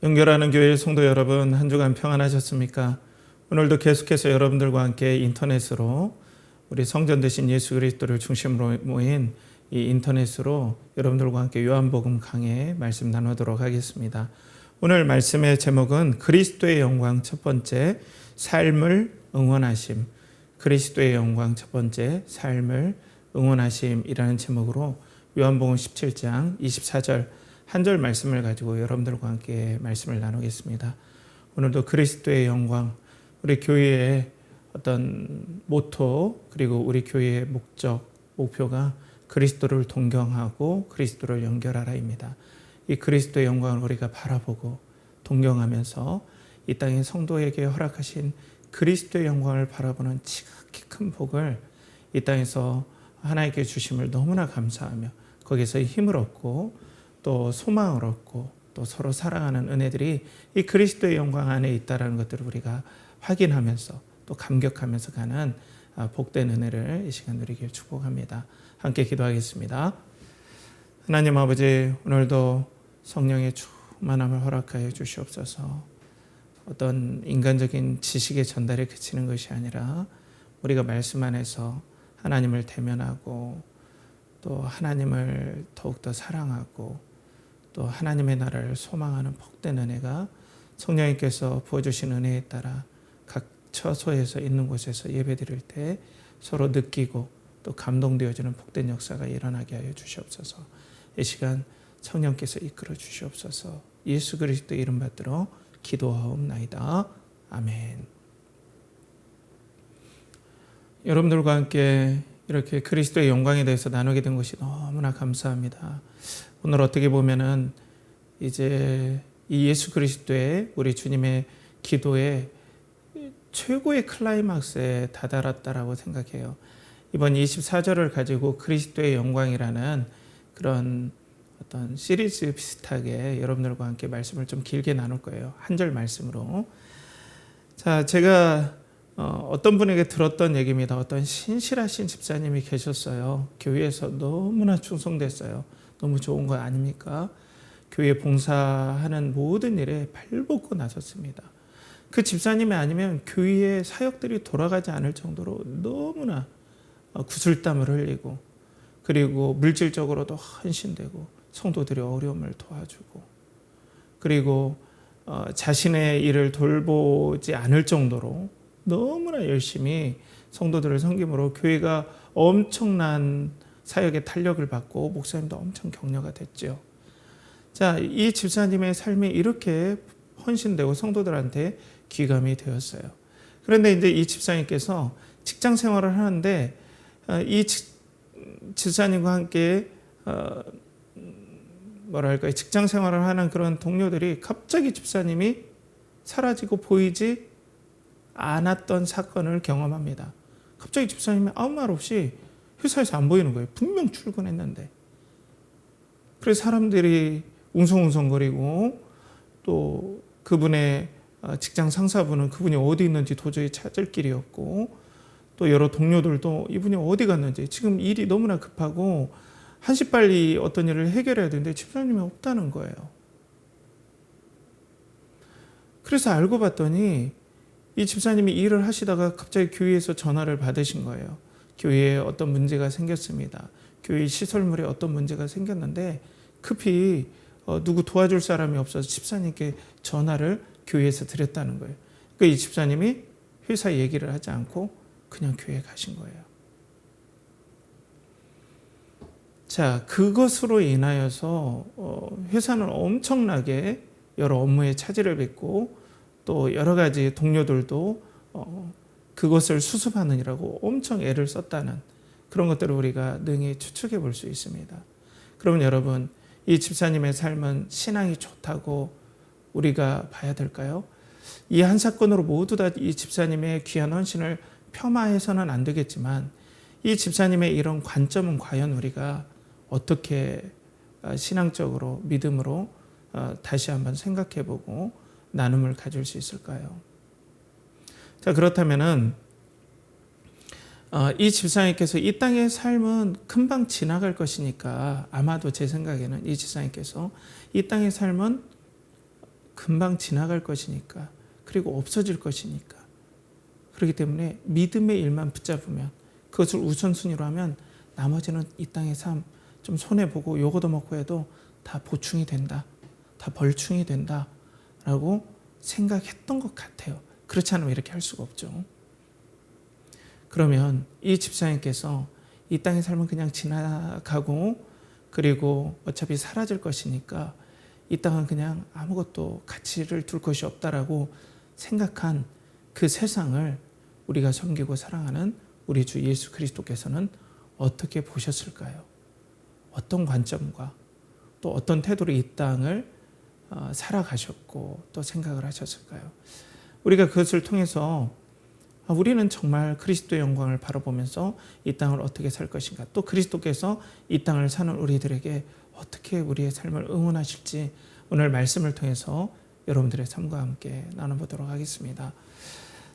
연결하는 교회 성도 여러분, 한 주간 평안하셨습니까? 오늘도 계속해서 여러분들과 함께 인터넷으로 우리 성전 되신 예수 그리스도를 중심으로 모인 이 인터넷으로 여러분들과 함께 요한복음 강해 말씀 나누도록 하겠습니다. 오늘 말씀의 제목은 그리스도의 영광 첫 번째 삶을 응원하심, 그리스도의 영광 첫 번째 삶을 응원하심이라는 제목으로 요한복음 17장 24절 한 절 말씀을 가지고 여러분들과 함께 말씀을 나누겠습니다. 오늘도 그리스도의 영광, 우리 교회의 어떤 모토, 그리고 우리 교회의 목적, 목표가 그리스도를 동경하고 그리스도를 연결하라입니다. 이 그리스도의 영광을 우리가 바라보고 동경하면서 이 땅의 성도에게 허락하신 그리스도의 영광을 바라보는 지극히 큰 복을 이 땅에서 하나님께 주심을 너무나 감사하며 거기서 힘을 얻고 또 소망을 얻고 또 서로 사랑하는 은혜들이 이 그리스도의 영광 안에 있다는 것들을 우리가 확인하면서 또 감격하면서 가는 복된 은혜를 이 시간 누리길 축복합니다. 함께 기도하겠습니다. 하나님 아버지, 오늘도 성령의 충만함을 허락하여 주시옵소서. 어떤 인간적인 지식의 전달에 그치는 것이 아니라 우리가 말씀 안에서 하나님을 대면하고 또 하나님을 더욱더 사랑하고 또 하나님의 나라를 소망하는 복된 은혜가 성령님께서 부어주신 은혜에 따라 각 처소에서 있는 곳에서 예배드릴 때 서로 느끼고 또 감동되어지는 복된 역사가 일어나게 하여 주시옵소서. 이 시간 성령께서 이끌어 주시옵소서. 예수 그리스도 이름 받들어 기도하옵나이다. 아멘. 여러분들과 함께 이렇게 그리스도의 영광에 대해서 나누게 된 것이 너무나 감사합니다. 오늘 어떻게 보면은 이제 이 예수 그리스도의 우리 주님의 기도의 최고의 클라이막스에 다다랐다라고 생각해요. 이번 24절을 가지고 그리스도의 영광이라는 그런 어떤 시리즈 비슷하게 여러분들과 함께 말씀을 좀 길게 나눌 거예요. 한 절 말씀으로. 자, 제가 어떤 분에게 들었던 얘기입니다. 어떤 신실하신 집사님이 계셨어요. 교회에서 너무나 충성됐어요. 너무 좋은 거 아닙니까? 교회 봉사하는 모든 일에 발벗고 나섰습니다. 그 집사님이 아니면 교회의 사역들이 돌아가지 않을 정도로 너무나 구슬땀을 흘리고 그리고 물질적으로도 헌신되고 성도들의 어려움을 도와주고 그리고 자신의 일을 돌보지 않을 정도로 너무나 열심히 성도들을 섬김으로 교회가 엄청난 사역의 탄력을 받고 목사님도 엄청 격려가 됐죠. 자, 이 집사님의 삶이 이렇게 헌신되고 성도들한테 귀감이 되었어요. 그런데 이제 이 집사님께서 직장 생활을 하는데 이 집사님과 함께 직장 생활을 하는 그런 동료들이 갑자기 집사님이 사라지고 보이지 않았던 사건을 경험합니다. 갑자기 집사님이 아무 말 없이 회사에서 안 보이는 거예요. 분명 출근했는데. 그래서 사람들이 웅성웅성거리고 또 그분의 직장 상사분은 그분이 어디 있는지 도저히 찾을 길이 없고 또 여러 동료들도 이분이 어디 갔는지 지금 일이 너무나 급하고 한시 빨리 어떤 일을 해결해야 되는데 집사님이 없다는 거예요. 그래서 알고 봤더니 이 집사님이 일을 하시다가 갑자기 교회에서 전화를 받으신 거예요. 교회에 어떤 문제가 생겼습니다. 교회 시설물에 어떤 문제가 생겼는데 급히 누구 도와줄 사람이 없어서 집사님께 전화를 교회에서 드렸다는 거예요. 그러니까 이 집사님이 회사 얘기를 하지 않고 그냥 교회에 가신 거예요. 자, 그것으로 인하여서 회사는 엄청나게 여러 업무에 차질을 빚고 또 여러 가지 동료들도 그것을 수습하느라고 엄청 애를 썼다는 그런 것들을 우리가 능히 추측해 볼 수 있습니다. 그러면 여러분, 이 집사님의 삶은 신앙이 좋다고 우리가 봐야 될까요? 이 한 사건으로 모두 다 이 집사님의 귀한 헌신을 폄하해서는 안 되겠지만 이 집사님의 이런 관점은 과연 우리가 어떻게 신앙적으로 믿음으로 다시 한번 생각해보고 나눔을 가질 수 있을까요? 자, 그렇다면은 이 집사님께서 이 땅의 삶은 금방 지나갈 것이니까, 아마도 제 생각에는 이 집사님께서 이 땅의 삶은 금방 지나갈 것이니까, 그리고 없어질 것이니까, 그렇기 때문에 믿음의 일만 붙잡으면, 그것을 우선순위로 하면 나머지는 이 땅의 삶 좀 손해보고 요거도 먹고 해도 다 보충이 된다, 다 벌충이 된다 라고 생각했던 것 같아요. 그렇지 않으면 이렇게 할 수가 없죠. 그러면 이 집사님께서 이 땅의 삶은 그냥 지나가고, 그리고 어차피 사라질 것이니까 이 땅은 그냥 아무것도 가치를 둘 것이 없다라고 생각한 그 세상을 우리가 섬기고 사랑하는 우리 주 예수 그리스도께서는 어떻게 보셨을까요? 어떤 관점과 또 어떤 태도로 이 땅을 살아가셨고 또 생각을 하셨을까요? 우리가 그것을 통해서 우리는 정말 그리스도의 영광을 바라보면서 이 땅을 어떻게 살 것인가, 또 그리스도께서 이 땅을 사는 우리들에게 어떻게 우리의 삶을 응원하실지 오늘 말씀을 통해서 여러분들의 삶과 함께 나눠보도록 하겠습니다.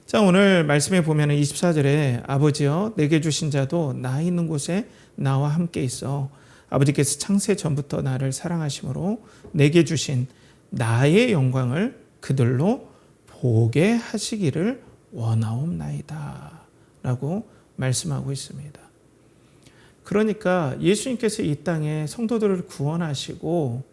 자, 오늘 말씀에 보면 24절에 아버지여 내게 주신 자도 나 있는 곳에 나와 함께 있어 아버지께서 창세 전부터 나를 사랑하심으로 내게 주신 나의 영광을 그들로 보게 하시기를 원하옵나이다 라고 말씀하고 있습니다. 그러니까 예수님께서 이 땅에 성도들을 구원하시고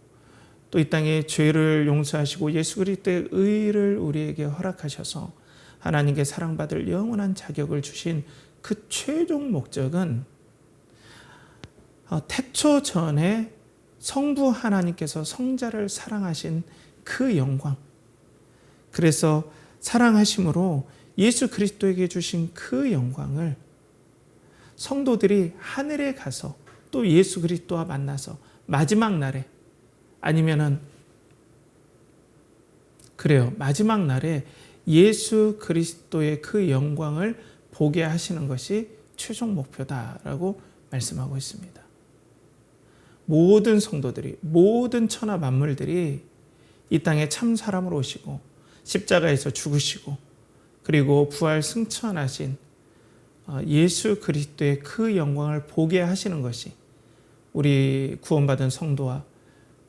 또 이 땅에 죄를 용서하시고 예수 그리스도의 의를 우리에게 허락하셔서 하나님께 사랑받을 영원한 자격을 주신 그 최종 목적은 태초 전에 성부 하나님께서 성자를 사랑하신 그 영광, 그래서 사랑하심으로 예수 그리스도에게 주신 그 영광을 성도들이 하늘에 가서 또 예수 그리스도와 만나서 마지막 날에, 아니면은 그래요, 마지막 날에 예수 그리스도의 그 영광을 보게 하시는 것이 최종 목표다라고 말씀하고 있습니다. 모든 성도들이, 모든 천하 만물들이 이 땅에 참 사람으로 오시고 십자가에서 죽으시고 그리고 부활 승천하신 예수 그리스도의 그 영광을 보게 하시는 것이 우리 구원받은 성도와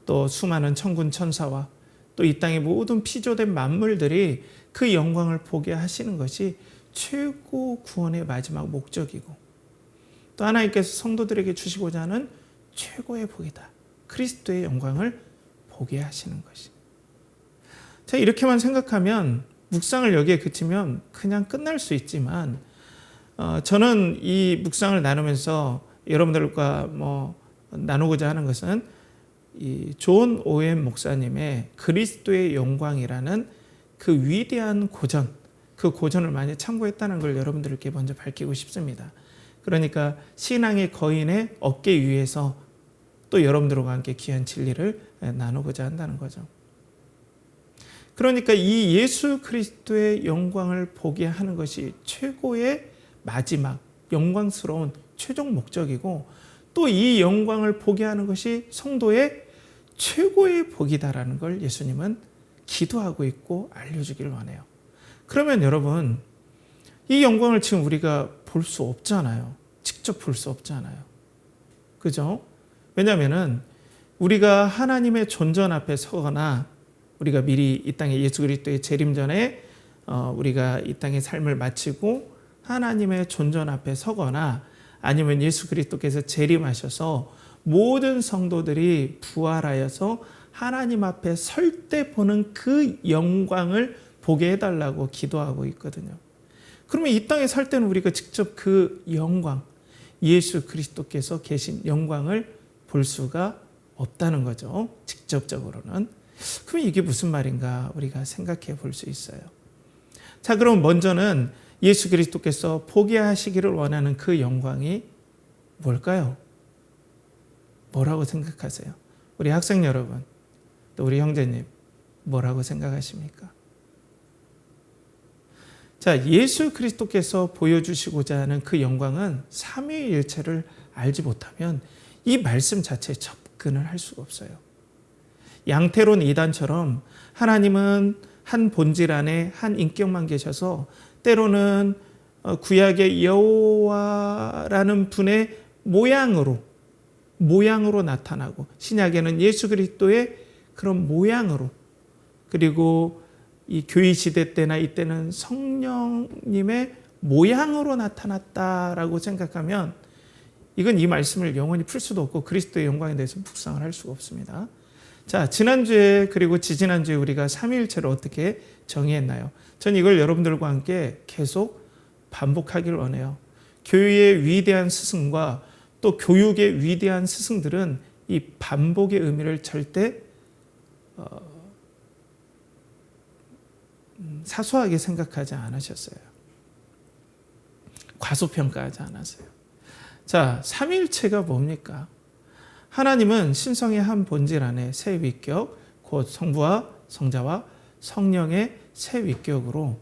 또 수많은 천군 천사와 또 이 땅의 모든 피조된 만물들이 그 영광을 보게 하시는 것이 최고 구원의 마지막 목적이고, 또 하나님께서 성도들에게 주시고자 하는 최고의 복이다. 그리스도의 영광을 보게 하시는 것이. 자, 이렇게만 생각하면 묵상을 여기에 그치면 그냥 끝날 수 있지만, 저는 이 묵상을 나누면서 여러분들과 나누고자 하는 것은 이 존 오웬 목사님의 그리스도의 영광이라는 그 위대한 고전, 그 고전을 많이 참고했다는 걸 여러분들께 먼저 밝히고 싶습니다. 그러니까 신앙의 거인의 어깨 위에서 또 여러분들과 함께 귀한 진리를 나누고자 한다는 거죠. 그러니까 이 예수 그리스도의 영광을 보게 하는 것이 최고의 마지막 영광스러운 최종 목적이고, 또 이 영광을 보게 하는 것이 성도의 최고의 복이다라는 걸 예수님은 기도하고 있고 알려주기를 원해요. 그러면 여러분, 이 영광을 지금 우리가 볼 수 없잖아요. 직접 볼 수 없잖아요. 그죠? 왜냐하면은 우리가 하나님의 존전 앞에 서거나, 우리가 미리 이 땅에 예수 그리스도의 재림 전에 우리가 이 땅의 삶을 마치고 하나님의 존전 앞에 서거나, 아니면 예수 그리스도께서 재림하셔서 모든 성도들이 부활하여서 하나님 앞에 설 때 보는 그 영광을 보게 해달라고 기도하고 있거든요. 그러면 이 땅에 살 때는 우리가 직접 그 영광, 예수 그리스도께서 계신 영광을 볼 수가 없다는 거죠. 직접적으로는. 그럼 이게 무슨 말인가 우리가 생각해 볼 수 있어요. 자, 그럼 먼저는 예수 그리스도께서 보게 하시기를 원하는 그 영광이 뭘까요? 뭐라고 생각하세요? 우리 학생 여러분, 또 우리 형제님, 뭐라고 생각하십니까? 자, 예수 그리스도께서 보여주시고자 하는 그 영광은 삼위일체를 알지 못하면 이 말씀 자체에 접근을 할 수가 없어요. 양태론 이단처럼 하나님은 한 본질 안에 한 인격만 계셔서 때로는 구약의 여호와라는 분의 모양으로 나타나고, 신약에는 예수 그리스도의 그런 모양으로, 그리고 이 교회 시대 때나 이때는 성령님의 모양으로 나타났다라고 생각하면 이건 이 말씀을 영원히 풀 수도 없고 그리스도의 영광에 대해서 묵상을 할 수가 없습니다. 자, 지난주에 그리고 지지난주에 우리가 삼위일체를 어떻게 정의했나요? 전 이걸 여러분들과 함께 계속 반복하기를 원해요. 교회의 위대한 스승과 또 교육의 위대한 스승들은 이 반복의 의미를 절대 사소하게 생각하지 않으셨어요. 과소평가하지 않았어요. 자, 삼위일체가 뭡니까? 하나님은 신성의 한 본질 안에 세 위격, 곧 성부와 성자와 성령의 세 위격으로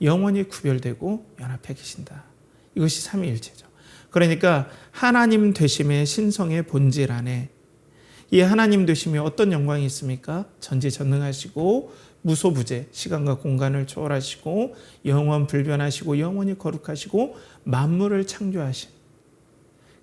영원히 구별되고 연합해 계신다. 이것이 삼위일체죠. 그러니까 하나님 되심의 신성의 본질 안에 이 하나님 되심이 어떤 영광이 있습니까? 전지전능하시고 무소부재, 시간과 공간을 초월하시고 영원불변하시고 영원히 거룩하시고 만물을 창조하신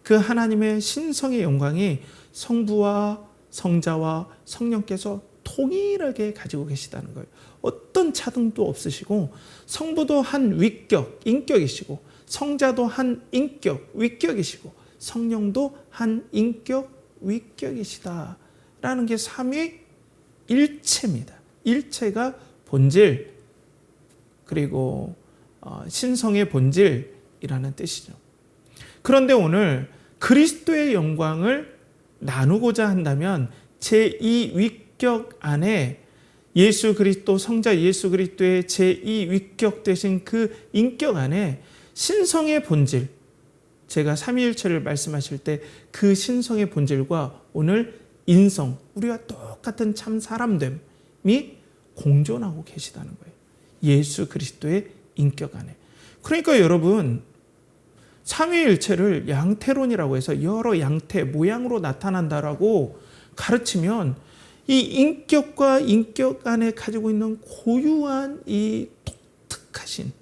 그 하나님의 신성의 영광이 성부와 성자와 성령께서 동일하게 가지고 계시다는 거예요. 어떤 차등도 없으시고 성부도 한 위격, 인격이시고 성자도 한 인격, 위격이시고 성령도 한 인격, 위격이시다라는 게 삼위일체입니다. 일체가 본질, 그리고 신성의 본질이라는 뜻이죠. 그런데 오늘 그리스도의 영광을 나누고자 한다면 제2위격 안에 예수 그리스도, 성자 예수 그리스도의 제2위격 되신 그 인격 안에 신성의 본질, 제가 삼위일체를 말씀하실 때 그 신성의 본질과 오늘 인성, 우리와 똑같은 참 사람됨이 공존하고 계시다는 거예요. 예수 그리스도의 인격 안에. 그러니까 여러분, 삼위일체를 양태론이라고 해서 여러 양태, 모양으로 나타난다라고 가르치면 이 인격과 인격 안에 가지고 있는 고유한 이 독특하신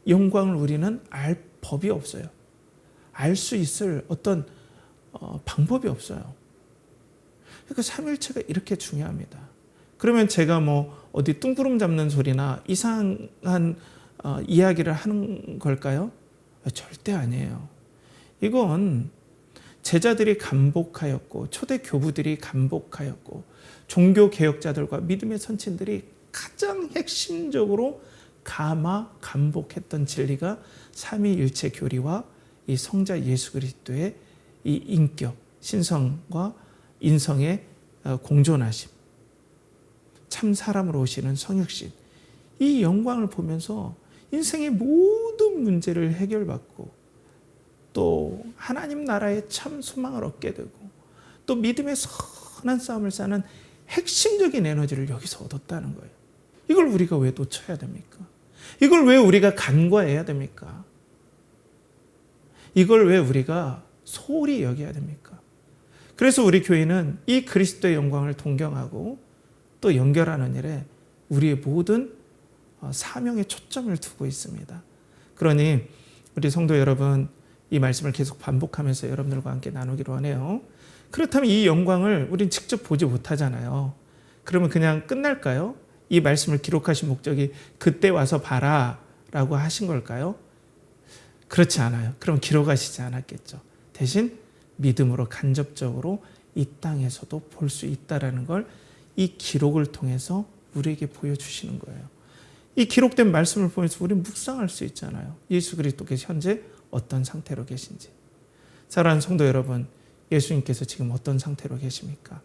영광을 우리는 알 법이 없어요. 알 수 있을 어떤 방법이 없어요. 그러니까 삼위일체가 이렇게 중요합니다. 그러면 제가 뭐 어디 뚱구름 잡는 소리나 이상한 이야기를 하는 걸까요? 절대 아니에요. 이건 제자들이 감복하였고 초대 교부들이 감복하였고 종교 개혁자들과 믿음의 선친들이 가장 핵심적으로 감복했던 진리가 삼위일체 교리와 이 성자 예수 그리스도의 이 인격, 신성과 인성의 공존하심, 참 사람으로 오시는 성육신, 이 영광을 보면서 인생의 모든 문제를 해결받고 또 하나님 나라의 참 소망을 얻게 되고 또 믿음의 선한 싸움을 싸는 핵심적인 에너지를 여기서 얻었다는 거예요. 이걸 우리가 왜 놓쳐야 됩니까? 이걸 왜 우리가 간과해야 됩니까? 이걸 왜 우리가 소홀히 여겨야 됩니까? 그래서 우리 교회는 이 그리스도의 영광을 동경하고 또 연결하는 일에 우리의 모든 사명에 초점을 두고 있습니다. 그러니 우리 성도 여러분, 이 말씀을 계속 반복하면서 여러분들과 함께 나누기로 하네요. 그렇다면 이 영광을 우린 직접 보지 못하잖아요. 그러면 그냥 끝날까요? 이 말씀을 기록하신 목적이 그때 와서 봐라 라고 하신 걸까요? 그렇지 않아요. 그럼 기록하시지 않았겠죠. 대신 믿음으로 간접적으로 이 땅에서도 볼 수 있다는 걸 이 기록을 통해서 우리에게 보여주시는 거예요. 이 기록된 말씀을 보면서 우리는 묵상할 수 있잖아요. 예수 그리스도께서 현재 어떤 상태로 계신지. 사랑하는 성도 여러분, 예수님께서 지금 어떤 상태로 계십니까?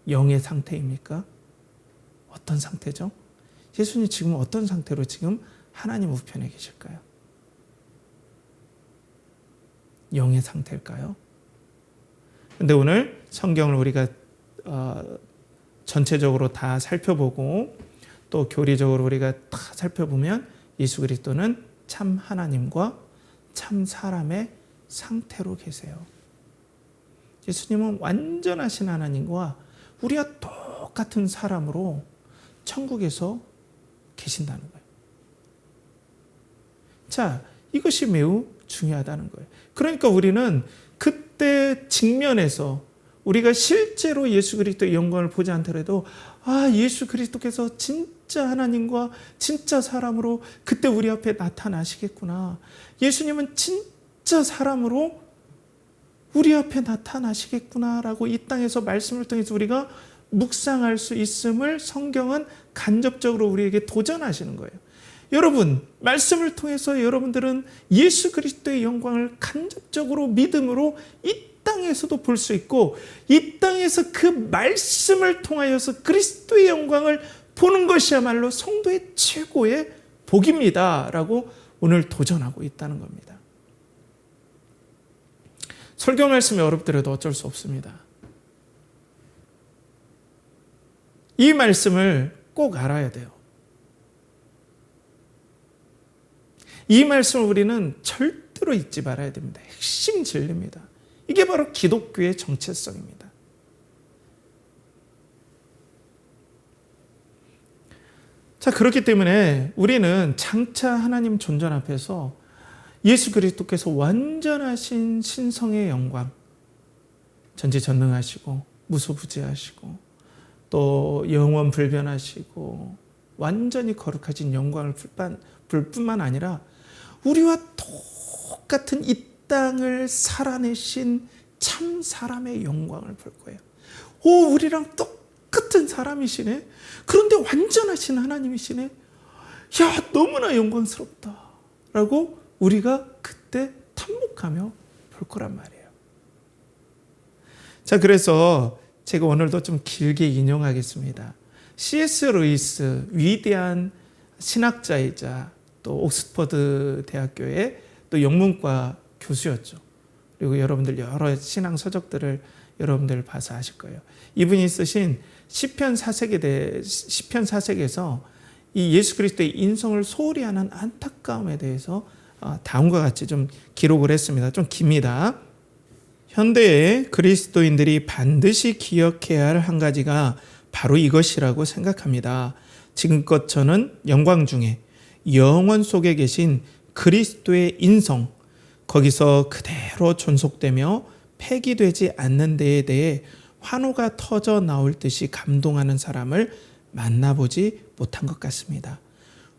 영의 상태입니까? 어떤 상태죠? 예수님 지금 어떤 상태로 지금 하나님 우편에 계실까요? 영의 상태일까요? 근데 오늘 성경을 우리가 전체적으로 다 살펴보고 또 교리적으로 우리가 다 살펴보면 예수 그리스도는 참 하나님과 참 사람의 상태로 계세요. 예수님은 완전하신 하나님과 우리와 똑같은 사람으로 천국에서 계신다는 거예요. 자, 이것이 매우 중요하다는 거예요. 그러니까 우리는 그때 직면에서 우리가 실제로 예수 그리스도의 영광을 보지 않더라도 예수 그리스도께서 진짜 하나님과 진짜 사람으로 그때 우리 앞에 나타나시겠구나. 예수님은 진짜 사람으로 우리 앞에 나타나시겠구나라고 이 땅에서 말씀을 통해서 우리가 묵상할 수 있음을 성경은 간접적으로 우리에게 도전하시는 거예요. 여러분, 말씀을 통해서 여러분들은 예수 그리스도의 영광을 간접적으로 믿음으로 이 땅에서도 볼 수 있고, 이 땅에서 그 말씀을 통하여서 그리스도의 영광을 보는 것이야말로 성도의 최고의 복입니다 라고 오늘 도전하고 있다는 겁니다. 설교 말씀이 어렵더라도 어쩔 수 없습니다. 이 말씀을 꼭 알아야 돼요. 이 말씀을 우리는 절대로 잊지 말아야 됩니다. 핵심 진리입니다. 이게 바로 기독교의 정체성입니다. 자, 그렇기 때문에 우리는 장차 하나님 존전 앞에서 예수 그리스도께서 완전하신 신성의 영광, 전지전능하시고 무소부재하시고 또 영원 불변하시고 완전히 거룩하신 영광을 볼 뿐만 아니라 우리와 똑같은 이 땅을 살아내신 참 사람의 영광을 볼 거예요. 우리랑 똑같은 사람이시네. 그런데 완전하신 하나님이시네. 야, 너무나 영광스럽다 라고 우리가 그때 탐복하며 볼 거란 말이에요. 자, 그래서 제가 오늘도 좀 길게 인용하겠습니다. C.S. 루이스, 위대한 신학자이자 또 옥스퍼드 대학교의 또 영문과 교수였죠. 그리고 여러분들 여러 신앙 서적들을 여러분들 봐서 아실 거예요. 이분이 쓰신 시편 4색에서 이 예수 그리스도의 인성을 소홀히 하는 안타까움에 대해서 다음과 같이 좀 기록을 했습니다. 좀 깁니다. 현대의 그리스도인들이 반드시 기억해야 할 한 가지가 바로 이것이라고 생각합니다. 지금껏 저는 영광 중에 영원 속에 계신 그리스도의 인성, 거기서 그대로 존속되며 폐기되지 않는 데에 대해 환호가 터져 나올 듯이 감동하는 사람을 만나보지 못한 것 같습니다.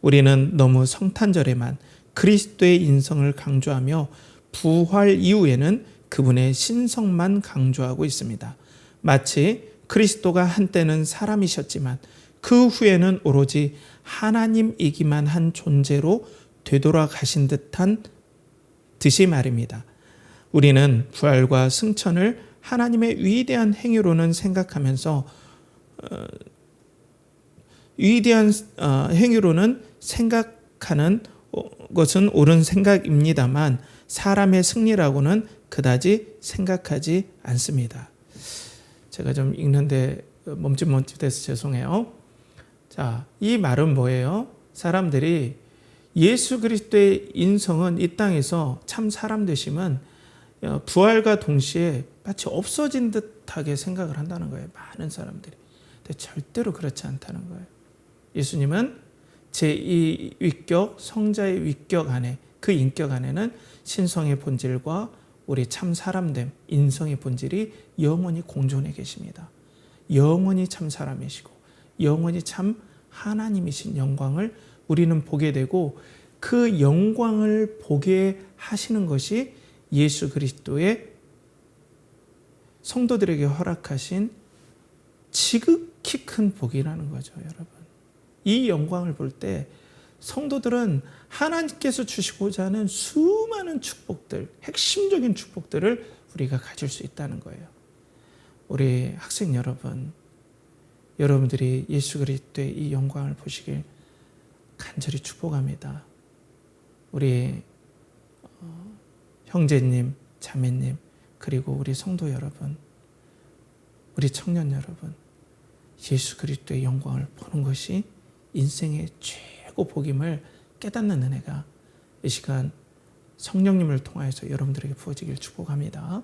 우리는 너무 성탄절에만 그리스도의 인성을 강조하며 부활 이후에는 그분의 신성만 강조하고 있습니다. 마치 그리스도가 한때는 사람이셨지만 그 후에는 오로지 하나님이기만 한 존재로 되돌아가신 듯한 듯이 말입니다. 우리는 부활과 승천을 하나님의 위대한 행위로는 생각하면서 행위로는 생각하는 것은 옳은 생각입니다만 사람의 승리라고는 그다지 생각하지 않습니다. 제가 좀 읽는데 멈칫멈칫해서 죄송해요. 자, 이 말은 뭐예요? 사람들이 예수 그리스도의 인성은 이 땅에서 참 사람 되심은 부활과 동시에 마치 없어진 듯하게 생각을 한다는 거예요. 많은 사람들이. 근데 절대로 그렇지 않다는 거예요. 예수님은 제2 위격, 성자의 위격 안에, 그 인격 안에는 신성의 본질과 우리 참 사람됨, 인성의 본질이 영원히 공존해 계십니다. 영원히 참 사람이시고 영원히 참 하나님이신 영광을 우리는 보게 되고, 그 영광을 보게 하시는 것이 예수 그리스도의 성도들에게 허락하신 지극히 큰 복이라는 거죠, 여러분. 이 영광을 볼 때 성도들은 하나님께서 주시고자 하는 수많은 축복들, 핵심적인 축복들을 우리가 가질 수 있다는 거예요. 우리 학생 여러분, 여러분들이 예수 그리스도의 이 영광을 보시길 간절히 축복합니다. 우리 형제님, 자매님, 그리고 우리 성도 여러분, 우리 청년 여러분, 예수 그리스도의 영광을 보는 것이 인생의 최고 복임을 깨닫는 은혜가 이 시간 성령님을 통하여서 여러분들에게 부어지길 축복합니다.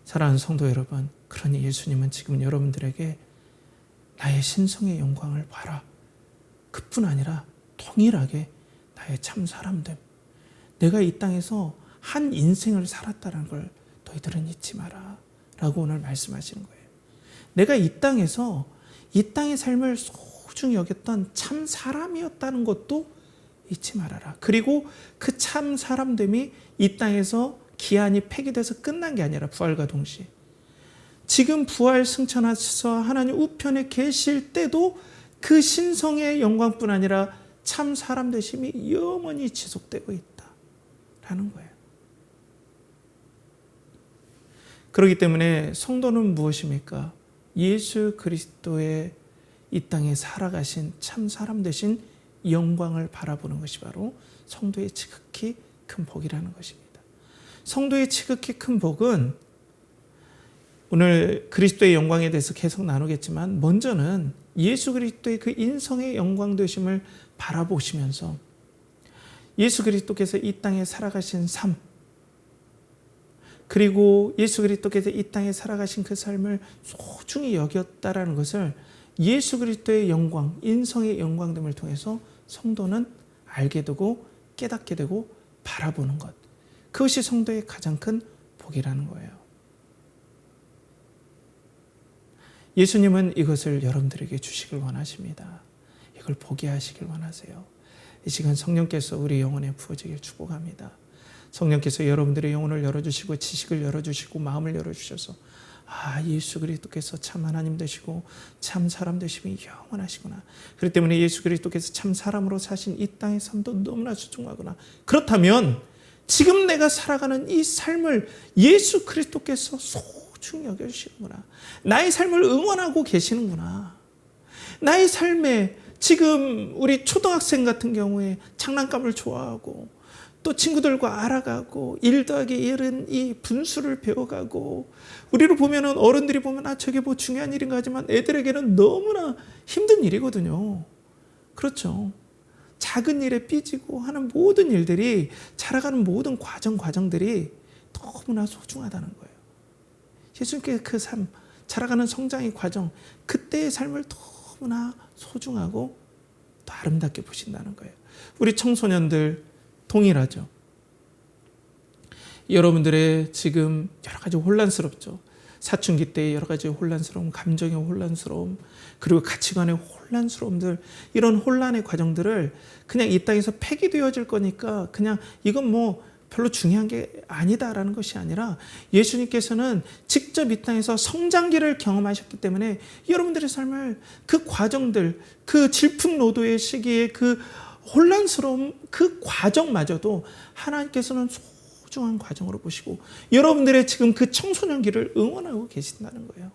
사랑하는 성도 여러분, 그러니 예수님은 지금 여러분들에게 나의 신성의 영광을 봐라, 그뿐 아니라 동일하게 나의 참 사람됨, 내가 이 땅에서 한 인생을 살았다는 걸 너희들은 잊지 마라 라고 오늘 말씀하시는 거예요. 내가 이 땅에서 이 땅의 삶을 소중히 여겼던 참 사람이었다는 것도 잊지 말아라. 그리고 그 참 사람됨이 이 땅에서 기한이 폐기돼서 끝난 게 아니라 부활과 동시에 지금 부활 승천하셔서 하나님 우편에 계실 때도 그 신성의 영광뿐 아니라 참 사람 되심이 영원히 지속되고 있다라는 거예요. 그렇기 때문에 성도는 무엇입니까? 예수 그리스도의 이 땅에 살아가신 참 사람 되신 영광을 바라보는 것이 바로 성도의 지극히 큰 복이라는 것입니다. 성도의 지극히 큰 복은 오늘 그리스도의 영광에 대해서 계속 나누겠지만 먼저는 예수 그리스도의 그 인성의 영광 되심을 바라보시면서 예수 그리스도께서 이 땅에 살아가신 삶, 그리고 예수 그리스도께서 이 땅에 살아가신 그 삶을 소중히 여겼다라는 것을 예수 그리스도의 영광, 인성의 영광됨을 통해서 성도는 알게 되고 깨닫게 되고 바라보는 것. 그것이 성도의 가장 큰 복이라는 거예요. 예수님은 이것을 여러분들에게 주시길 원하십니다. 이걸 보게 하시길 원하세요. 이 시간 성령께서 우리 영혼에 부어지길 축복합니다. 성령께서 여러분들의 영혼을 열어주시고 지식을 열어주시고 마음을 열어주셔서 예수 그리스도께서 참 하나님 되시고 참 사람 되심이 영원하시구나. 그렇기 때문에 예수 그리스도께서 참 사람으로 사신 이 땅의 삶도 너무나 소중하구나. 그렇다면 지금 내가 살아가는 이 삶을 예수 그리스도께서 소중히 여겨주시는구나. 나의 삶을 응원하고 계시는구나. 나의 삶에 지금 우리 초등학생 같은 경우에 장난감을 좋아하고 또 친구들과 알아가고 1 더하기 1은 이 분수를 배워가고 우리를 보면은 어른들이 보면 저게 뭐 중요한 일인가 하지만 애들에게는 너무나 힘든 일이거든요. 그렇죠. 작은 일에 삐지고 하는 모든 일들이 자라가는 모든 과정들이 너무나 소중하다는 거예요. 예수님께서 그 삶, 자라가는 성장의 과정, 그때의 삶을 너무나 소중하고 또 아름답게 보신다는 거예요. 우리 청소년들 동일하죠. 여러분들의 지금 여러 가지 혼란스럽죠. 사춘기 때의 여러 가지 혼란스러움, 감정의 혼란스러움, 그리고 가치관의 혼란스러움들, 이런 혼란의 과정들을 그냥 이 땅에서 폐기되어질 거니까 그냥 이건 뭐 별로 중요한 게 아니다라는 것이 아니라 예수님께서는 직접 이 땅에서 성장기를 경험하셨기 때문에 여러분들의 삶을 그 과정들, 그 질풍노도의 시기에 그 혼란스러움, 그 과정마저도 하나님께서는 소중한 과정으로 보시고 여러분들의 지금 그 청소년기를 응원하고 계신다는 거예요.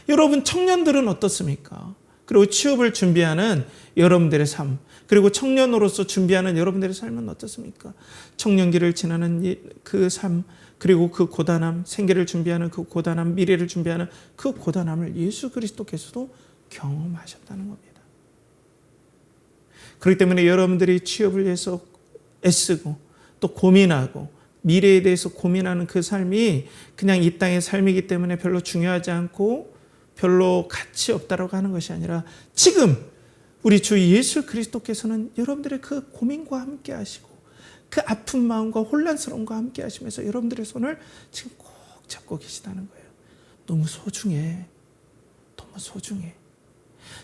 여러분 청년들은 어떻습니까? 그리고 취업을 준비하는 여러분들의 삶, 그리고 청년으로서 준비하는 여러분들의 삶은 어떻습니까? 청년기를 지나는 그 삶, 그리고 그 고단함, 생계를 준비하는 그 고단함, 미래를 준비하는 그 고단함을 예수 그리스도께서도 경험하셨다는 겁니다. 그렇기 때문에 여러분들이 취업을 위해서 애쓰고 또 고민하고 미래에 대해서 고민하는 그 삶이 그냥 이 땅의 삶이기 때문에 별로 중요하지 않고 별로 가치 없다라고 하는 것이 아니라 지금 우리 주 예수 그리스도께서는 여러분들의 그 고민과 함께 하시고 그 아픈 마음과 혼란스러움과 함께 하시면서 여러분들의 손을 지금 꼭 잡고 계시다는 거예요. 너무 소중해. 너무 소중해.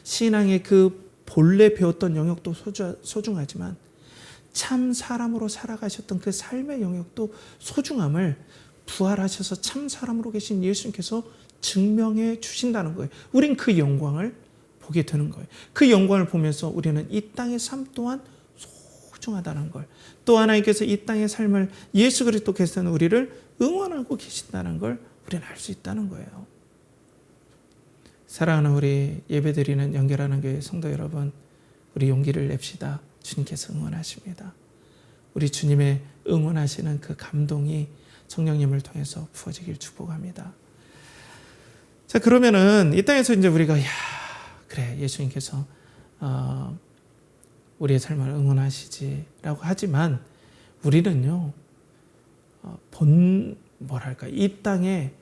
신앙의 그 본래 배웠던 영역도 소중하지만 참 사람으로 살아가셨던 그 삶의 영역도 소중함을 부활하셔서 참 사람으로 계신 예수님께서 증명해 주신다는 거예요. 우린 그 영광을 보게 되는 거예요. 그 영광을 보면서 우리는 이 땅의 삶 또한 소중하다는 걸, 또 하나님께서 이 땅의 삶을 예수 그리스도께서는 우리를 응원하고 계신다는 걸 우리는 알 수 있다는 거예요. 사랑하는 우리 예배드리는 연결하는 교회 성도 여러분, 우리 용기를 냅시다. 주님께서 응원하십니다. 우리 주님의 응원하시는 그 감동이 성령님을 통해서 부어지길 축복합니다. 자, 그러면은 이 땅에서 이제 우리가 그래, 예수님께서 우리의 삶을 응원하시지라고 하지만 우리는요, 이 땅에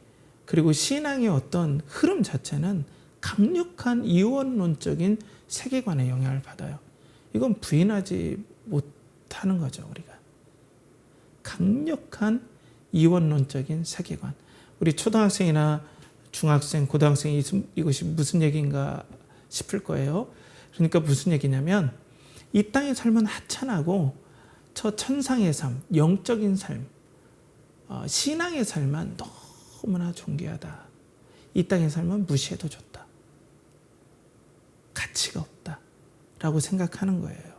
그리고 신앙의 어떤 흐름 자체는 강력한 이원론적인 세계관의 영향을 받아요. 이건 부인하지 못하는 거죠, 우리가. 강력한 이원론적인 세계관. 우리 초등학생이나 중학생, 고등학생이 이것이 무슨 얘기인가 싶을 거예요. 그러니까 무슨 얘기냐면 이 땅의 삶은 하찮고 저 천상의 삶, 영적인 삶, 신앙의 삶은 너무나 존귀하다. 이 땅의 삶은 무시해도 좋다. 가치가 없다. 라고 생각하는 거예요.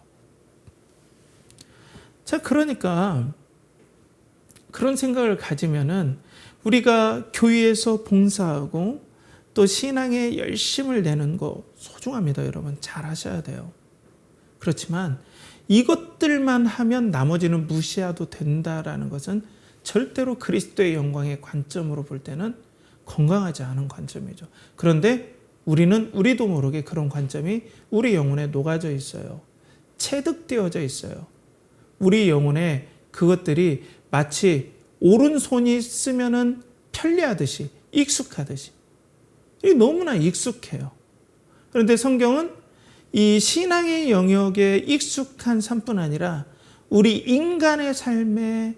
자, 그러니까 그런 생각을 가지면은 우리가 교회에서 봉사하고 또 신앙에 열심을 내는 거 소중합니다, 여러분. 잘 하셔야 돼요. 그렇지만 이것들만 하면 나머지는 무시해도 된다라는 것은 절대로 그리스도의 영광의 관점으로 볼 때는 건강하지 않은 관점이죠. 그런데 우리도 모르게 그런 관점이 우리 영혼에 녹아져 있어요. 체득되어져 있어요. 우리 영혼에 그것들이 마치 오른손이 쓰면은 편리하듯이, 익숙하듯이. 이게 너무나 익숙해요. 그런데 성경은 이 신앙의 영역에 익숙한 삶뿐 아니라 우리 인간의 삶의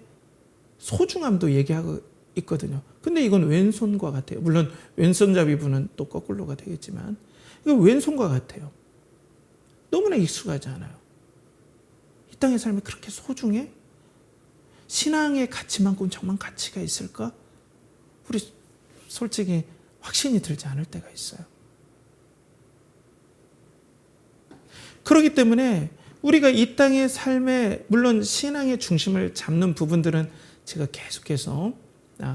소중함도 얘기하고 있거든요. 근데 이건 왼손과 같아요. 물론 왼손잡이분은 또 거꾸로가 되겠지만 이건 왼손과 같아요. 너무나 익숙하지 않아요. 이 땅의 삶이 그렇게 소중해? 신앙의 가치만큼 정말 가치가 있을까? 우리 솔직히 확신이 들지 않을 때가 있어요. 그렇기 때문에 우리가 이 땅의 삶에 물론 신앙의 중심을 잡는 부분들은 제가 계속해서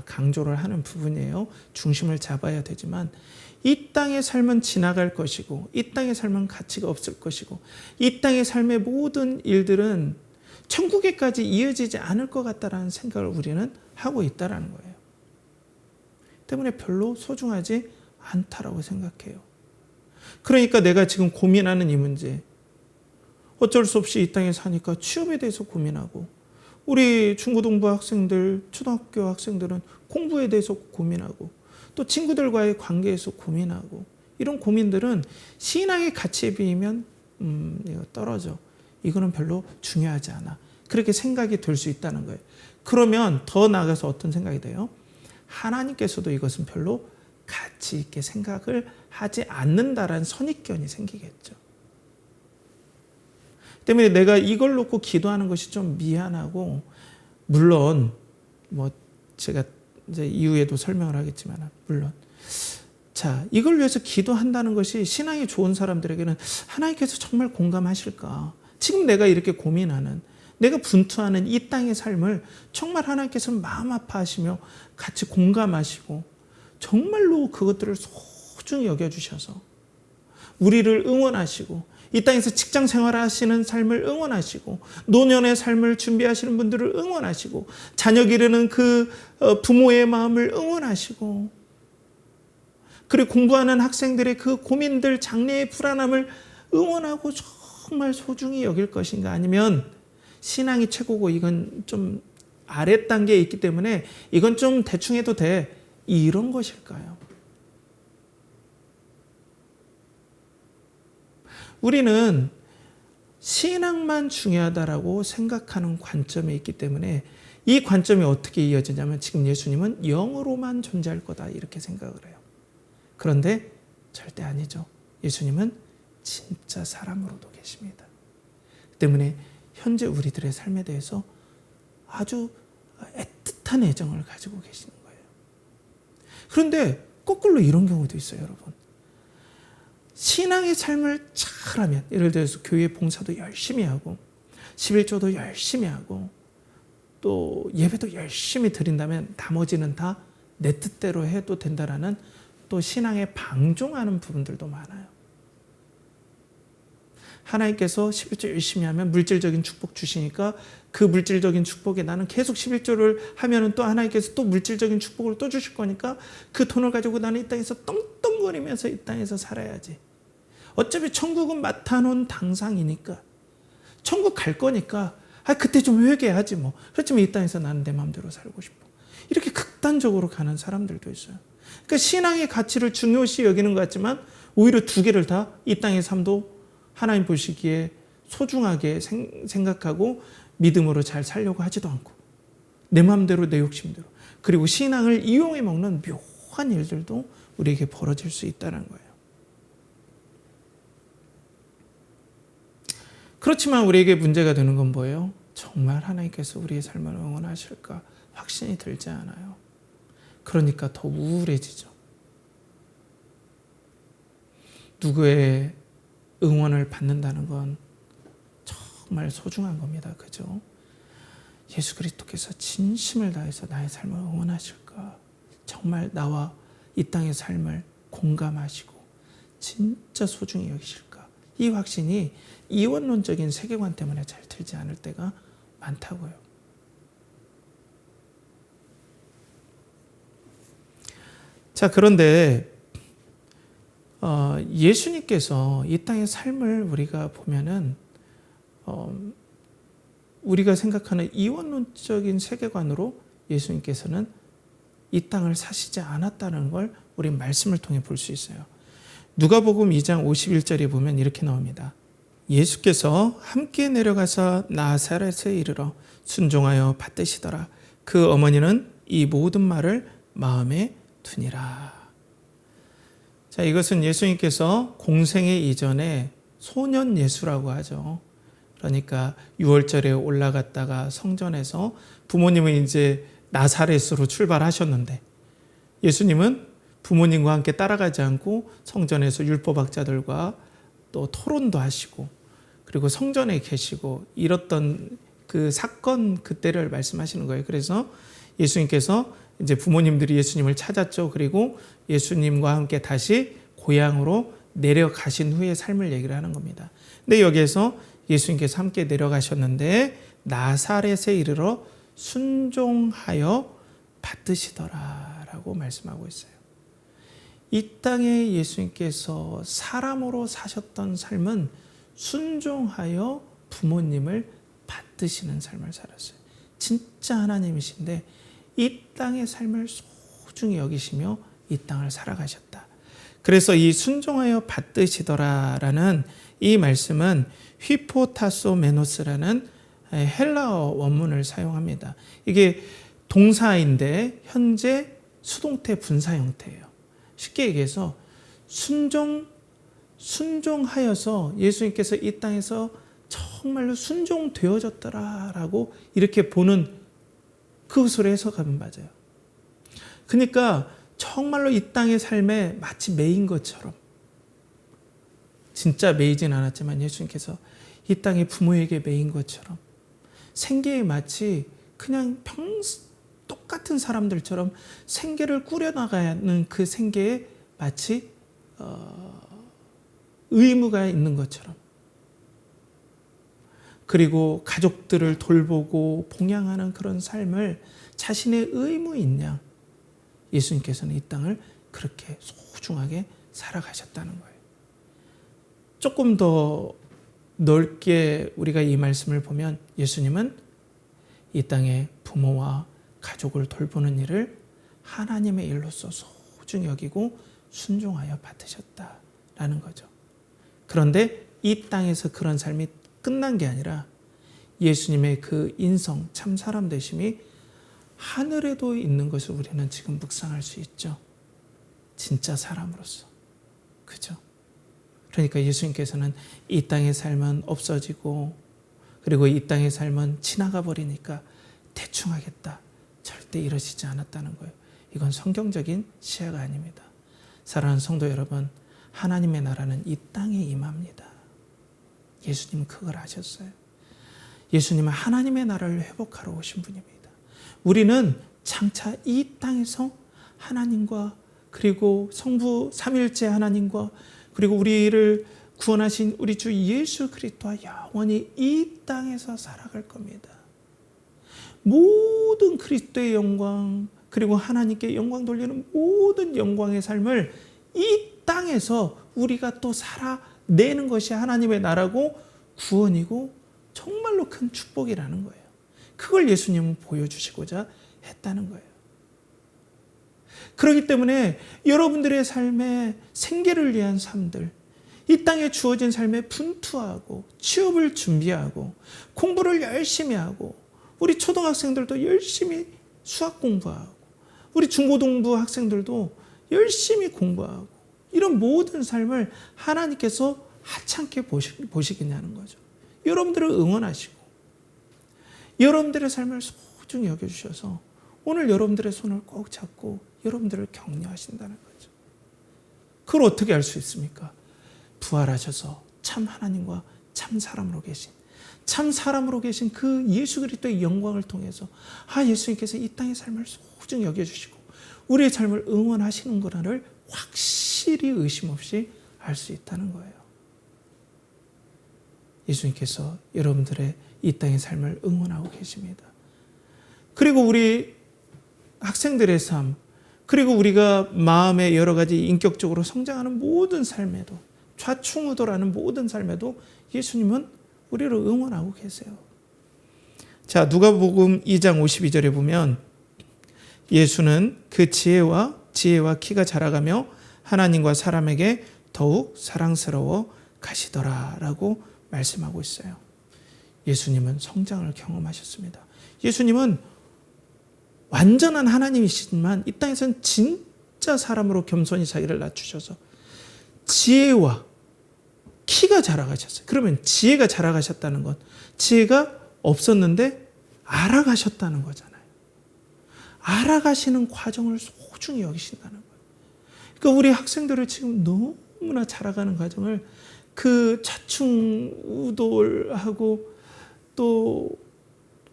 강조를 하는 부분이에요. 중심을 잡아야 되지만 이 땅의 삶은 지나갈 것이고 이 땅의 삶은 가치가 없을 것이고 이 땅의 삶의 모든 일들은 천국에까지 이어지지 않을 것 같다라는 생각을 우리는 하고 있다라는 거예요. 때문에 별로 소중하지 않다라고 생각해요. 그러니까 내가 지금 고민하는 이 문제, 어쩔 수 없이 이 땅에 사니까 취업에 대해서 고민하고 우리 중고등부 학생들, 초등학교 학생들은 공부에 대해서 고민하고 또 친구들과의 관계에서 고민하고 이런 고민들은 신앙의 가치에 비하면 이거 떨어져. 이거는 별로 중요하지 않아. 그렇게 생각이 들 수 있다는 거예요. 그러면 더 나아가서 어떤 생각이 돼요? 하나님께서도 이것은 별로 가치 있게 생각을 하지 않는다라는 선입견이 생기겠죠. 때문에 내가 이걸 놓고 기도하는 것이 좀 미안하고, 물론 제가 이제 이후에도 설명을 하겠지만 물론 자, 이걸 위해서 기도한다는 것이 신앙이 좋은 사람들에게는 하나님께서 정말 공감하실까? 지금 내가 이렇게 고민하는, 내가 분투하는 이 땅의 삶을 정말 하나님께서 마음 아파하시며 같이 공감하시고 정말로 그것들을 소중히 여겨주셔서 우리를 응원하시고 이 땅에서 직장 생활하시는 삶을 응원하시고 노년의 삶을 준비하시는 분들을 응원하시고 자녀 기르는 그 부모의 마음을 응원하시고 그리고 공부하는 학생들의 그 고민들, 장래의 불안함을 응원하고 정말 소중히 여길 것인가? 아니면 신앙이 최고고 이건 좀 아래 단계에 있기 때문에 이건 좀 대충 해도 돼, 이런 것일까요? 우리는 신앙만 중요하다라고 생각하는 관점에 있기 때문에 이 관점이 어떻게 이어지냐면 지금 예수님은 영으로만 존재할 거다 이렇게 생각을 해요. 그런데 절대 아니죠. 예수님은 진짜 사람으로도 계십니다. 때문에 현재 우리들의 삶에 대해서 아주 애틋한 애정을 가지고 계시는 거예요. 그런데 거꾸로 이런 경우도 있어요, 여러분. 신앙의 삶을 잘하면, 예를 들어서 교회 봉사도 열심히 하고 11조도 열심히 하고 또 예배도 열심히 드린다면 나머지는 다 내 뜻대로 해도 된다라는 또 신앙에 방종하는 부분들도 많아요. 하나님께서 11조 열심히 하면 물질적인 축복 주시니까 그 물질적인 축복에 나는 계속 11조를 하면은 또 하나님께서 또 물질적인 축복을 또 주실 거니까 그 돈을 가지고 나는 이 땅에서 떵떵거리면서 이 땅에서 살아야지. 어차피 천국은 맡아놓은 당상이니까 천국 갈 거니까 그때 좀 회개하지 뭐. 그렇지만 이 땅에서 나는 내 마음대로 살고 싶어. 이렇게 극단적으로 가는 사람들도 있어요. 그러니까 신앙의 가치를 중요시 여기는 것 같지만 오히려 두 개를 다 이 땅의 삶도 하나님 보시기에 소중하게 생각하고 믿음으로 잘 살려고 하지도 않고 내 마음대로 내 욕심대로. 그리고 신앙을 이용해 먹는 묘한 일들도 우리에게 벌어질 수 있다는 거예요. 그렇지만 우리에게 문제가 되는 건 뭐예요? 정말 하나님께서 우리의 삶을 응원하실까 확신이 들지 않아요. 그러니까 더 우울해지죠. 누구의 응원을 받는다는 건 정말 소중한 겁니다. 그죠? 예수 그리스도께서 진심을 다해서 나의 삶을 응원하실까? 정말 나와 이 땅의 삶을 공감하시고 진짜 소중히 여기실까? 이 확신이 이원론적인 세계관 때문에 잘 들지 않을 때가 많다고요. 자, 그런데 예수님께서 이 땅의 삶을 우리가 보면은 우리가 생각하는 이원론적인 세계관으로 예수님께서는 이 땅을 사시지 않았다는 걸 우리 말씀을 통해 볼 수 있어요. 누가복음 2장 51절에 보면 이렇게 나옵니다. 예수께서 함께 내려가서 나사렛에 이르러 순종하여 받드시더라. 그 어머니는 이 모든 말을 마음에 두니라. 자, 이것은 예수님께서 공생의 이전에 소년 예수라고 하죠. 그러니까 6월절에 올라갔다가 성전에서 부모님은 이제 나사렛으로 출발하셨는데 예수님은 부모님과 함께 따라가지 않고 성전에서 율법학자들과 또 토론도 하시고 그리고 성전에 계시고 이랬던 그 사건 그때를 말씀하시는 거예요. 그래서 예수님께서 이제 부모님들이 예수님을 찾았죠. 그리고 예수님과 함께 다시 고향으로 내려가신 후의 삶을 얘기를 하는 겁니다. 근데 여기에서 예수님께서 함께 내려가셨는데 나사렛에 이르러 순종하여 받으시더라라고 말씀하고 있어요. 이 땅에 예수님께서 사람으로 사셨던 삶은 순종하여 부모님을 받드시는 삶을 살았어요. 진짜 하나님이신데 이 땅의 삶을 소중히 여기시며 이 땅을 살아가셨다. 그래서 이 순종하여 받드시더라라는 이 말씀은 휘포타소메노스라는 헬라어 원문을 사용합니다. 이게 동사인데 현재 수동태 분사 형태예요. 쉽게 얘기해서 순종하여서 예수님께서 이 땅에서 정말로 순종되어졌더라라고 이렇게 보는 그것으로 해석하면 맞아요. 그러니까 정말로 이 땅의 삶에 마치 매인 것처럼 진짜 매이진 않았지만 예수님께서 이 땅의 부모에게 매인 것처럼 생계에 마치 그냥 똑같은 사람들처럼 생계를 꾸려나가는 그 생계에 마치 의무가 있는 것처럼 그리고 가족들을 돌보고 봉양하는 그런 삶을 자신의 의무인 양 예수님께서는 이 땅을 그렇게 소중하게 살아가셨다는 거예요. 조금 더 넓게 우리가 이 말씀을 보면 예수님은 이 땅의 부모와 가족을 돌보는 일을 하나님의 일로서 소중히 여기고 순종하여 받으셨다라는 거죠. 그런데 이 땅에서 그런 삶이 끝난 게 아니라 예수님의 그 인성, 참 사람 되심이 하늘에도 있는 것을 우리는 지금 묵상할 수 있죠. 진짜 사람으로서. 그죠? 그러니까 예수님께서는 이 땅의 삶은 없어지고 그리고 이 땅의 삶은 지나가 버리니까 대충 하겠다. 절대 이러시지 않았다는 거예요. 이건 성경적인 시야가 아닙니다. 사랑하는 성도 여러분, 하나님의 나라는 이 땅에 임합니다. 예수님은 그걸 아셨어요. 예수님은 하나님의 나라를 회복하러 오신 분입니다. 우리는 장차 이 땅에서 하나님과 그리고 성부 삼위일체 하나님과 그리고 우리를 구원하신 우리 주 예수 그리스도와 영원히 이 땅에서 살아갈 겁니다. 모든 그리스도의 영광 그리고 하나님께 영광 돌리는 모든 영광의 삶을 이 땅에서 우리가 또 살아내는 것이 하나님의 나라고 구원이고 정말로 큰 축복이라는 거예요. 그걸 예수님은 보여주시고자 했다는 거예요. 그렇기 때문에 여러분들의 삶에 생계를 위한 삶들, 이 땅에 주어진 삶에 분투하고 취업을 준비하고 공부를 열심히 하고 우리 초등학생들도 열심히 수학 공부하고, 우리 중고등부 학생들도 열심히 공부하고, 이런 모든 삶을 하나님께서 하찮게 보시겠냐는 거죠. 여러분들을 응원하시고 여러분들의 삶을 소중히 여겨주셔서 오늘 여러분들의 손을 꼭 잡고 여러분들을 격려하신다는 거죠. 그걸 어떻게 알 수 있습니까? 부활하셔서 참 하나님과 참 사람으로 계신 그 예수 그리스도의 영광을 통해서 예수님께서 이 땅의 삶을 소중히 여겨주시고 우리의 삶을 응원하시는 거라를 확실히 의심 없이 알 수 있다는 거예요. 예수님께서 여러분들의 이 땅의 삶을 응원하고 계십니다. 그리고 우리 학생들의 삶, 그리고 우리가 마음의 여러 가지 인격적으로 성장하는 모든 삶에도, 좌충우돌하는 모든 삶에도 예수님은 우리를 응원하고 계세요. 자, 누가복음 2장 52절에 보면 예수는 그 지혜와 키가 자라가며 하나님과 사람에게 더욱 사랑스러워 가시더라라고 말씀하고 있어요. 예수님은 성장을 경험하셨습니다. 예수님은 완전한 하나님이시지만 이 땅에서는 진짜 사람으로 겸손히 자기를 낮추셔서 지혜와 키가 자라가셨어요. 그러면 지혜가 자라가셨다는 건 지혜가 없었는데 알아가셨다는 거잖아요. 알아가시는 과정을 소중히 여기신다는 거예요. 그러니까 우리 학생들을 지금 너무나 자라가는 과정을 그 좌충우돌하고 또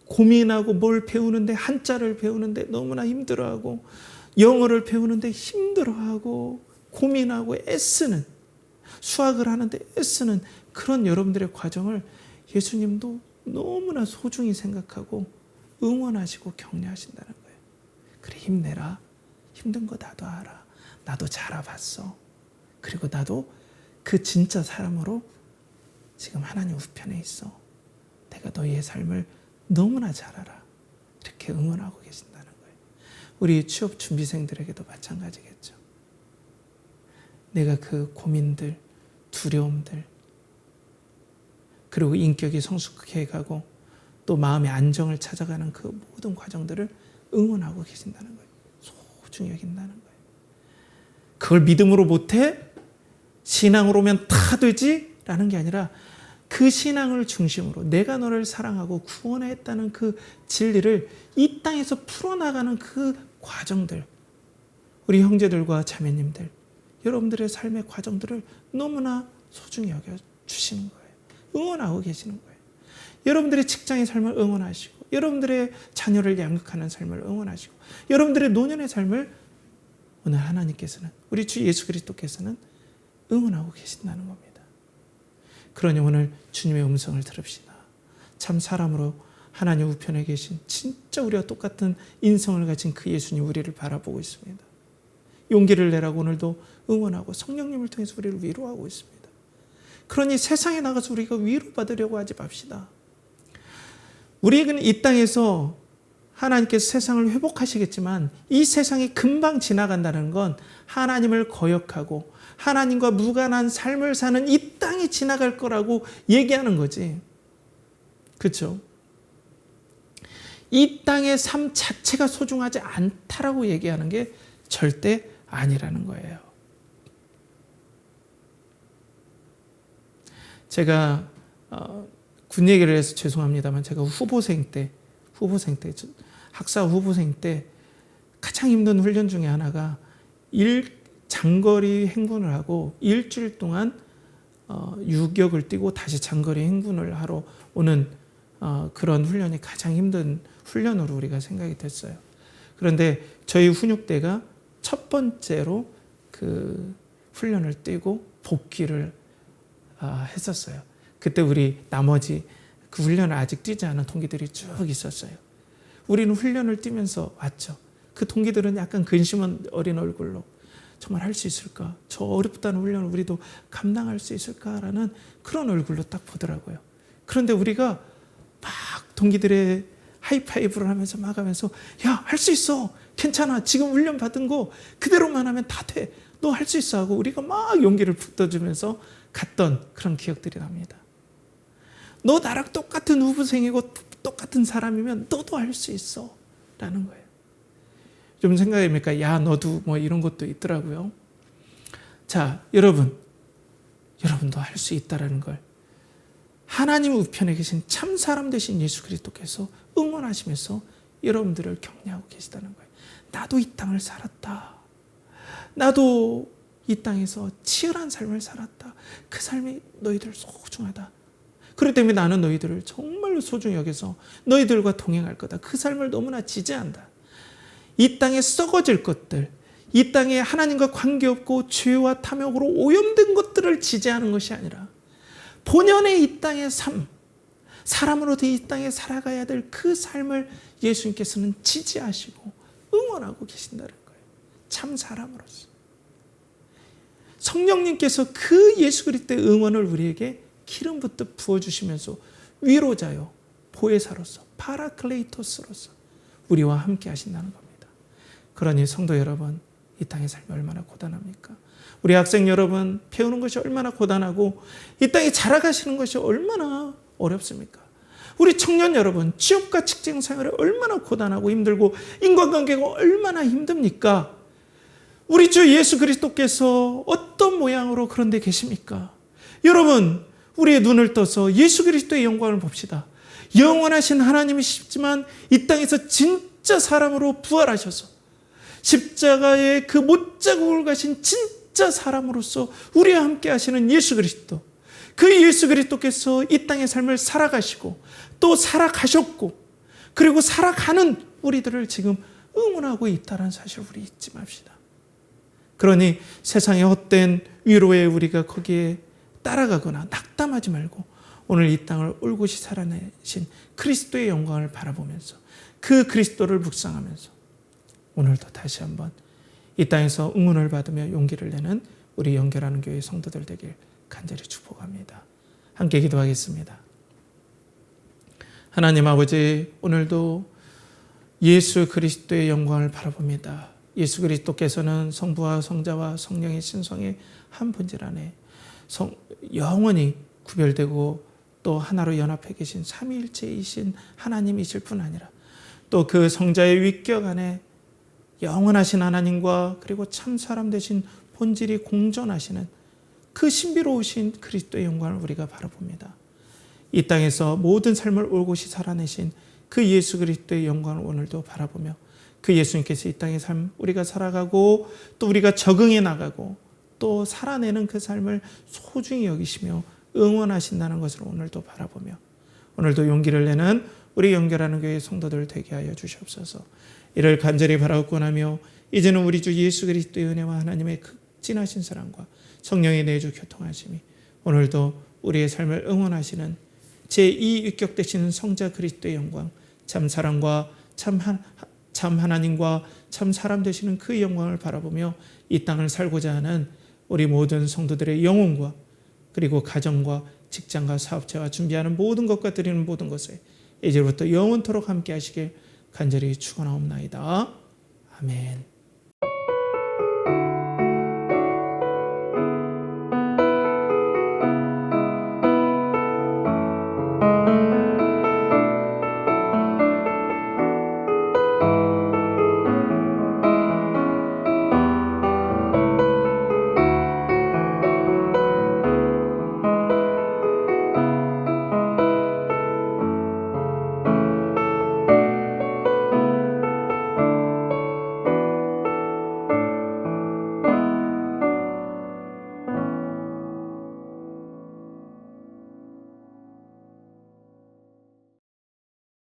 고민하고 뭘 배우는데 한자를 배우는데 너무나 힘들어하고 영어를 배우는데 힘들어하고 고민하고 애쓰는 수학을 하는데 애쓰는 그런 여러분들의 과정을 예수님도 너무나 소중히 생각하고 응원하시고 격려하신다는 거예요. 그래 힘내라. 힘든 거 나도 알아. 나도 자라봤어. 그리고 나도 그 진짜 사람으로 지금 하나님 우편에 있어. 내가 너희의 삶을 너무나 잘 알아. 이렇게 응원하고 계신다는 거예요. 우리 취업 준비생들에게도 마찬가지겠죠. 내가 그 고민들, 두려움들, 그리고 인격이 성숙해 가고 또 마음의 안정을 찾아가는 그 모든 과정들을 응원하고 계신다는 거예요. 소중히 여긴다는 거예요. 그걸 믿음으로 못해? 신앙으로 오면 다 되지? 라는 게 아니라 그 신앙을 중심으로 내가 너를 사랑하고 구원했다는 그 진리를 이 땅에서 풀어나가는 그 과정들, 우리 형제들과 자매님들, 여러분들의 삶의 과정들을 너무나 소중히 여겨주시는 거예요. 응원하고 계시는 거예요. 여러분들의 직장의 삶을 응원하시고 여러분들의 자녀를 양육하는 삶을 응원하시고 여러분들의 노년의 삶을 오늘 하나님께서는, 우리 주 예수 그리스도께서는 응원하고 계신다는 겁니다. 그러니 오늘 주님의 음성을 들읍시다. 참 사람으로 하나님 우편에 계신 진짜 우리와 똑같은 인성을 가진 그 예수님 우리를 바라보고 있습니다. 용기를 내라고 오늘도 응원하고 성령님을 통해서 우리를 위로하고 있습니다. 그러니 세상에 나가서 우리가 위로받으려고 하지 맙시다. 우리는 이 땅에서 하나님께서 세상을 회복하시겠지만 이 세상이 금방 지나간다는 건 하나님을 거역하고 하나님과 무관한 삶을 사는 이 땅이 지나갈 거라고 얘기하는 거지. 그렇죠? 이 땅의 삶 자체가 소중하지 않다라고 얘기하는 게 절대 아니라는 거예요. 제가 군 얘기를 해서 죄송합니다만 제가 후보생 때 학사 후보생 때 가장 힘든 훈련 중에 하나가 장거리 행군을 하고 일주일 동안 유격을 뛰고 다시 장거리 행군을 하러 오는 그런 훈련이 가장 힘든 훈련으로 우리가 생각이 됐어요. 그런데 저희 훈육대가 첫 번째로 그 훈련을 뛰고 복귀를 했었어요. 그때 우리 나머지 그 훈련을 아직 뛰지 않은 동기들이 쭉 있었어요. 우리는 훈련을 뛰면서 왔죠. 그 동기들은 약간 근심 어린 얼굴로 정말 할 수 있을까? 저 어렵다는 훈련을 우리도 감당할 수 있을까라는 그런 얼굴로 딱 보더라고요. 그런데 우리가 막 동기들의 하이파이브를 하면서 막 하면서 야, 할 수 있어. 괜찮아. 지금 훈련 받은 거 그대로만 하면 다 돼. 너 할 수 있어 하고 우리가 막 용기를 북돋으면서 갔던 그런 기억들이 납니다. 너 나랑 똑같은 후보생이고 똑같은 사람이면 너도 할 수 있어 라는 거예요. 좀 생각해보니까 야 너도 뭐 이런 것도 있더라고요. 자, 여러분도 할 수 있다라는 걸 하나님 우편에 계신 참 사람 되신 예수 그리스도께서 응원하시면서 여러분들을 격려하고 계시다는 거예요. 나도 이 땅을 살았다. 나도 이 땅에서 치열한 삶을 살았다. 그 삶이 너희들 소중하다. 그렇기 때문에 나는 너희들을 정말로 소중히 여겨서 너희들과 동행할 거다. 그 삶을 너무나 지지한다. 이 땅에 썩어질 것들, 이 땅에 하나님과 관계없고 죄와 탐욕으로 오염된 것들을 지지하는 것이 아니라 본연의 이 땅의 삶, 사람으로서 이 땅에 살아가야 될 그 삶을 예수님께서는 지지하시고 응원하고 계신다는 거예요. 참 사람으로서. 성령님께서 그 예수 그리스도의 응원을 우리에게 기름부터 부어주시면서 위로자요, 보혜사로서, 파라클레이토스로서 우리와 함께 하신다는 겁니다. 그러니 성도 여러분, 이 땅의 삶이 얼마나 고단합니까? 우리 학생 여러분, 배우는 것이 얼마나 고단하고 이 땅에 자라가시는 것이 얼마나 어렵습니까? 우리 청년 여러분, 취업과 직장 생활이 얼마나 고단하고 힘들고 인간관계가 얼마나 힘듭니까? 우리 주 예수 그리스도께서 어떤 모양으로 그런 데 계십니까? 여러분, 우리의 눈을 떠서 예수 그리스도의 영광을 봅시다. 영원하신 하나님이시지만 이 땅에서 진짜 사람으로 부활하셔서 십자가의 그 못자국을 가신 진짜 사람으로서 우리와 함께 하시는 예수 그리스도, 그 예수 그리스도께서 이 땅의 삶을 살아가시고 또 살아가셨고 그리고 살아가는 우리들을 지금 응원하고 있다는 사실을 우리 잊지 맙시다. 그러니 세상의 헛된 위로에 우리가 거기에 따라가거나 낙담하지 말고 오늘 이 땅을 올곧이 살아내신 그리스도의 영광을 바라보면서 그 그리스도를 묵상하면서 오늘도 다시 한번 이 땅에서 응원을 받으며 용기를 내는 우리 연결하는 교회 성도들 되길 간절히 축복합니다. 함께 기도하겠습니다. 하나님 아버지, 오늘도 예수 그리스도의 영광을 바라봅니다. 예수 그리스도께서는 성부와 성자와 성령의 신성의 한 본질 안에 영원히 구별되고 또 하나로 연합해 계신 삼위일체이신 하나님이실 뿐 아니라 또 그 성자의 위격 안에 영원하신 하나님과 그리고 참 사람 되신 본질이 공존하시는 그 신비로우신 그리스도의 영광을 우리가 바라봅니다. 이 땅에서 모든 삶을 올곧이 살아내신 그 예수 그리스도의 영광을 오늘도 바라보며 그 예수님께서 이 땅의 삶 우리가 살아가고 또 우리가 적응해 나가고 또 살아내는 그 삶을 소중히 여기시며 응원하신다는 것을 오늘도 바라보며 오늘도 용기를 내는 우리 연결하는 교회 성도들 되게 하여 주시옵소서. 이를 간절히 바라옵고나며 이제는 우리 주 예수 그리스도의 은혜와 하나님의 극진하신 사랑과 성령의 내주 교통하심이 오늘도 우리의 삶을 응원하시는 제2위격 되시는 성자 그리스도의 영광, 참 사랑과 참 하나님과 참 사람 되시는 그 영광을 바라보며 이 땅을 살고자 하는 우리 모든 성도들의 영혼과 그리고 가정과 직장과 사업체와 준비하는 모든 것과 드리는 모든 것에 이제부터 영원토록 함께 하시길 간절히 축원하옵나이다. 아멘.